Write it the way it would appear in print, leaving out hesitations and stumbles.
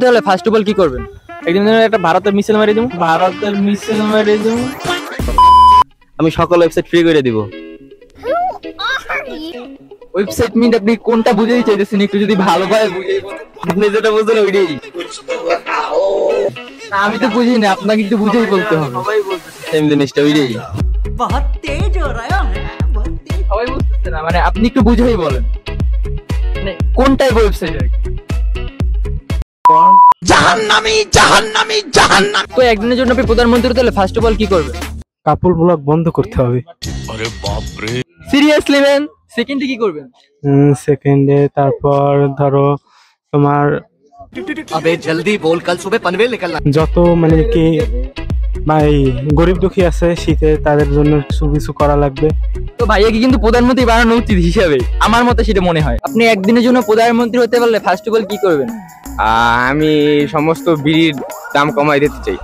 তাহলে first of all কি করবেন? একদিন একটা ভারতের মিসাইল মেরে দেবো। আমি সকল ওয়েবসাইট ফ্রি করে দিব। ওয়েবসাইট মিন আপনি কোনটা বুঝাই চাইতেছেন একটু যদি ভালোভাবে বুঝাই বলেন। আপনি যেটা বুঝলেন ওইটাই। আমি তো বুঝি না, আপনাকে একটু বুঝাই বলতে হবে। সবাই বলতেছে সেম জিনিসটা ওইটাই। बहुत तेज हो रहा है बहुत तेज। সবাই বুঝতেছে না, মানে আপনি একটু বুঝাই বলেন মানে কোন টাইপ ওয়েবসাইট আর কি। তো একদিনের জন্য আপনি প্রধানমন্ত্রী হতে হলে ফার্স্ট অফ অল কি করবেন? কাপড় ব্লগ বন্ধ করতে হবে। Seriously man? সেকেন্ডে কি করবেন? সেকেন্ডে তারপর ধরো তোমার अबे जल्दी बोल कल सुबह पनवेल निकलना। যত মানে কি ভাই গরিব দুঃখী আছে শীতে তাদের জন্য কিছু করা লাগবে। তো ভাইয়াকে কিন্তু প্রধানমন্ত্রী বানানো উচিত হিসাবে আমার মতে সেটা মনে হয়। আপনি একদিনের জন্য প্রধানমন্ত্রী হতে পারলে ফার্স্ট অফ অল কি করবেন? আমি সমস্ত বিড়ির দাম কমাই দিতে চাই।